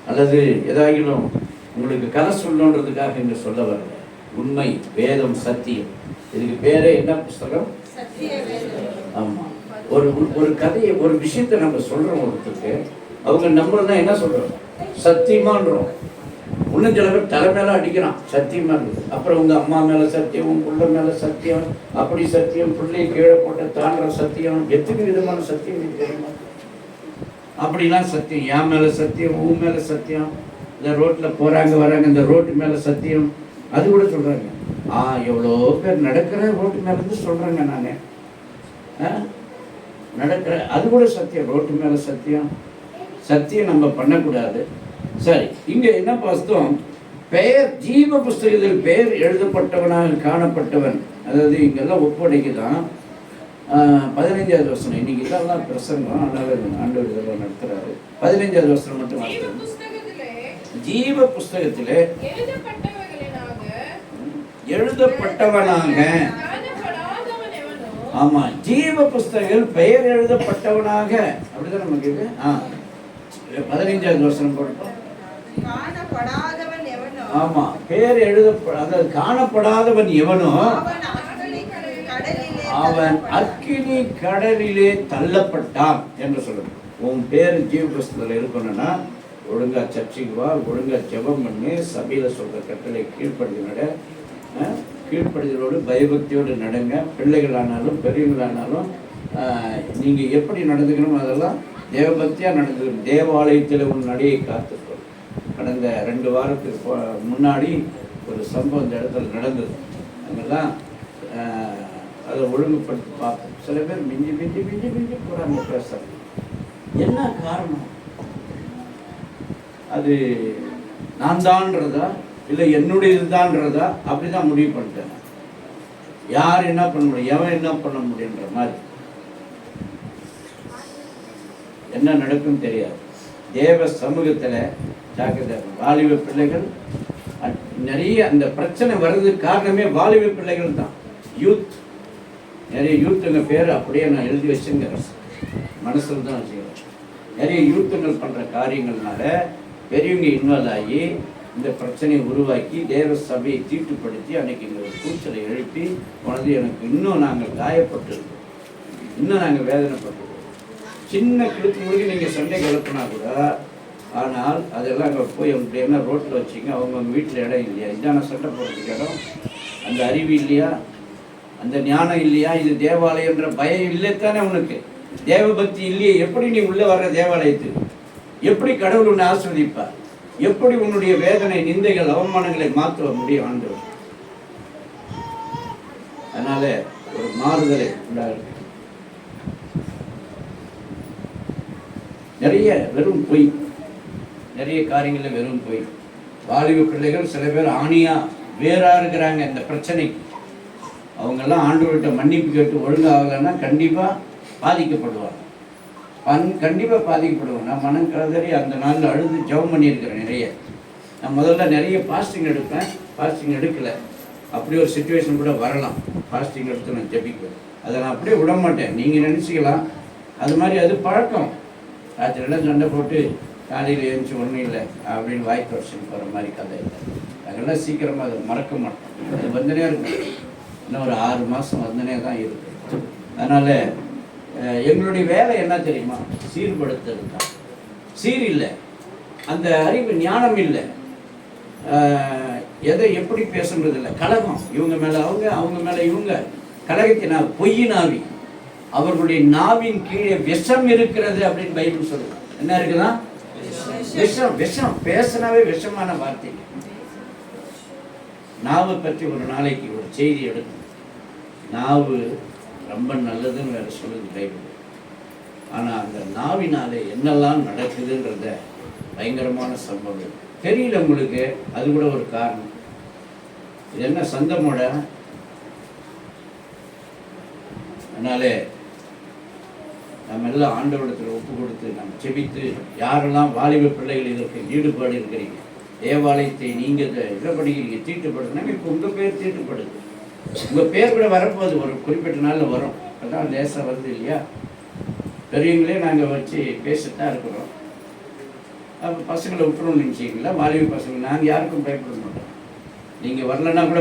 அல்லது ஏதாயிலும் உங்களுக்கு கதை சொல்லணுன்றதுக்காக இங்கே சொல்ல வரல. உண்மை, வேதம், சத்தியம். இதுக்கு பேரே என்ன புஸ்தகம்? ஆமாம். ஒரு ஒரு கதையை, ஒரு விஷயத்தை நம்ம சொல்கிறோம் ஒருத்தருக்கு, அவங்க நம்மளதான் என்ன சொல்கிறோம்? சத்தியமான்றோம். இன்னும் சில பேர் தலை மேலே அடிக்கிறான், சத்தியமா இருக்குது. அப்புறம் உங்கள் அம்மா மேலே சத்தியம், உங்கள் பிள்ளை மேலே சத்தியம், அப்படி சத்தியம், பிள்ளையை கீழே போட்ட தாண்டுற சத்தியம், எத்தனை விதமான சத்தியம் தெரியுமா? அப்படிலாம் சத்தியம். என் மேலே சத்தியம், உன் மேலே சத்தியம், இந்த ரோட்டில் போகிறாங்க வராங்க, இந்த ரோட்டு மேலே சத்தியம், அது கூட சொல்கிறாங்க. எவ்வளோ பேர் நடக்கிற ரோட்டு மேலேருந்து சொல்கிறாங்க. நான் நடக்கிற அது கூட சத்தியம், ரோட்டு மேலே சத்தியம். சத்தியம் நம்ம பண்ணக்கூடாது. சரி, இங்கே என்ன பார்த்தோம்? பெயர் ஜீவ புஸ்தகத்தில் பெயர் எழுதப்பட்டவனாக காணப்பட்டவன். அதாவது இங்கெல்லாம் ஒப்படைக்குதான் 15வது வசனம். இன்னைக்கு இதெல்லாம் பிரசங்கம், அதனால ஆண்டவர் இதெல்லாம் நடத்துறாரு. 15வது வசனம் மட்டும் வாசிக்கிறோம். ஜீவ புஸ்தகத்திலே எழுதப்பட்டவனாக, ஆமா, ஜீவ புஸ்தகத்தில் பெயர் எழுதப்பட்டவனாக, அப்படிதான் நமக்கு இது. 15வது வசனம் போட்டோம். ஆமா, பேர் அதாவது காணப்படாதவன் எவனோ அவன் அக்கினி கடலிலே தள்ளப்பட்டான் என்று சொல்லுது. உன் பேர் ஜீவ புஸ்தகத்தில் இருக்கணும்னா ஒழுங்கா சர்ச்சைக்கு வா, ஒழுங்கா ஜெபம் பண்ணி, சபையில சொல்ற கட்டளை கீழ்ப்படுத்தி நட, கீழ்ப்படுதலோடு பயபக்தியோடு நடங்க. பிள்ளைகளானாலும் பெரியவங்களானாலும் நீங்க எப்படி நடந்துக்கணும் அதெல்லாம் தேவபக்தியா நடந்துக்கணும். தேவாலயத்தில் உன் நடையை காத்துக்கணும். கடந்த 2 வாரத்துக்கு முன்னாடி ஒரு சம்பவம் இந்த இடத்துல நடந்தது. அங்கெல்லாம் அதை ஒழுங்குபடுத்தி பார்த்தோம். சில பேர் மிஞ்சி மிஞ்சி மிஞ்சி மிஞ்சி போறாங்க பேசுறாங்க. என்ன காரணம்? அது நான் தான்றதா இல்லை என்னுடையது தான்றதா? அப்படிதான் முடிவு பண்ணிட்டேன். யார் என்ன பண்ண முடியும், எவன் என்ன பண்ண முடியுன்ற மாதிரி என்ன நடக்கும் தெரியாது. தேவ சமூகத்தில் ஜாக்கிரதை. வாலிப பிள்ளைகள் நிறைய அந்த பிரச்சனை வர்றதுக்கு காரணமே வாலிப பிள்ளைகள் தான். யூத், நிறைய யூத்துங்க பேர் அப்படியே நான் எழுதி வச்சுங்கிறேன், மனசில் தான் வச்சுக்கிறேன். நிறைய யூத்துங்கள் பண்ணுற காரியங்கள்னால பெரியவங்க இன்வால்வ் ஆகி இந்த பிரச்சனையை உருவாக்கி தேவ சபையை தீட்டுப்படுத்தி அன்னைக்கு இந்த கூச்சலை எழுப்பி போனது. எனக்கு இன்னும் நாங்கள் காயப்பட்டிருக்கோம், இன்னும் நாங்கள் வேதனைப்பட்டிருக்கோம். சின்ன கிழக்கு முழுக்க நீங்கள் சண்டை கிளப்புனா கூட, ஆனால் அதெல்லாம் அங்கே போய் அவங்க என்ன ரோட்டில் வச்சிங்க, அவங்க வீட்டில் இடம் இல்லையா? இதான சண்டை போடுறதுக்கு இடம்? அந்த அறிவு இல்லையா? அந்த ஞானம் இல்லையா? இது தேவாலயன்ற பயம் இல்லைத்தானே உனக்கு? தேவபக்தி இல்லையே, எப்படி நீ உள்ளே வர்ற தேவாலயத்துக்கு? எப்படி கடவுள் உன்னை ஆஸ்வதிப்பார்? எப்படி உன்னுடைய வேதனை, நிந்தைகள், அவமானங்களை மாற்ற முடியும் ஆண்டவர்? அதனால ஒரு மாறுதலை உண்டாயிருக்கு. நிறைய வெறும் பொய், நிறைய காரியங்களில் வெறும் பொய். வாலிப பிள்ளைகள் சில பேர் ஆணியா வேறா இருக்கிறாங்க இந்த பிரச்சனைக்கு. அவங்கெல்லாம் ஆண்டவர்கிட்ட மன்னிப்பு கேட்டு ஒழுங்காகலைன்னா கண்டிப்பாக பாதிக்கப்படுவாங்க. கண்டிப்பாக பாதிக்கப்படுவாங்க. நான் மனம் கதறி அந்த நாளில் அழுது ஜெபம் பண்ணியிருக்கிறேன் நிறைய. நான் முதல்ல நிறைய ஃபாஸ்டிங் எடுப்பேன், ஃபாஸ்டிங் எடுக்கலை. அப்படி ஒரு சுச்சுவேஷன் கூட வரலாம். ஃபாஸ்டிங் எடுத்து நான் ஜெபிப்பேன். அதை நான் அப்படியே விட மாட்டேன். நீங்கள் நினச்சிக்கலாம் அது மாதிரி, அது பழக்கம். ராத்திரிலாம் சண்டை போட்டு காலையில் எழுந்துச்சு ஒன்றும் இல்லை அப்படின்னு வாய்ப்பு வருஷம் போகிற மாதிரி கதை இல்லை. அதெல்லாம் சீக்கிரமாக அதை மறக்க மாட்டோம். அது வந்தனே இருக்கும். இன்னும் ஒரு 6 மாதம் வந்தனே தான் இருக்குது. அதனால் எங்களுடைய வேலை என்ன தெரியுமா? சீர்படுத்துறது தான். சீர் இல்லை, அந்த அறிவு ஞானம் இல்லை, எதை எப்படி பேசுறது இல்லை. கலகம், இவங்க மேலே அவங்க, அவங்க மேலே இவங்க. கலகத்தின் பொய்யின் ஆவி, அவர்களுடைய நாவின் கீழே விஷம் இருக்கிறது அப்படின்னு பைபிள் சொல்லுது. என்ன இருக்குதா? விஷம். விஷம் பேசினாவே விஷமான வார்த்தை. நாவை பற்றி ஒரு நாளைக்கு ஒரு செய்தி எடுக்கும். நாவு ரொம்ப நல்லதுன்னு வேற சொல்லுது பைபிள். ஆனால் அந்த நாவினாலே என்னெல்லாம் நடக்குதுன்றத பயங்கரமான சம்பவம் தெரியல உங்களுக்கு. அது கூட ஒரு காரணம். இது என்ன சந்தமோட? அதனாலே நம்ம எல்லாம் ஆண்டவரிடத்தில் ஒப்பு கொடுத்து நம்ம செபித்து, யாரெல்லாம் வாலிப பிள்ளைகள் இதற்கு ஈடுபாடு இருக்கிறீங்க, தேவாலயத்தை நீங்கள் இதை படிக்கிறீங்க, தீட்டுப்படுத்தினாங்க. இப்போ உங்கள் பேர் தீட்டுப்படுது. உங்கள் பேர் கூட வரப்போகுது, ஒரு குறிப்பிட்ட நாளில் வரும். அதான் லேசாக வருது இல்லையா? பெரியவங்களே நாங்கள் வச்சு பேசிட்டு தான் இருக்கிறோம். அப்போ பசங்களை விட்டுருவோம்னு நினச்சிங்களா? வாலிப பசங்க நாங்கள் யாருக்கும் பயப்பட மாட்டோம். நீங்கள் வரலன்னா கூட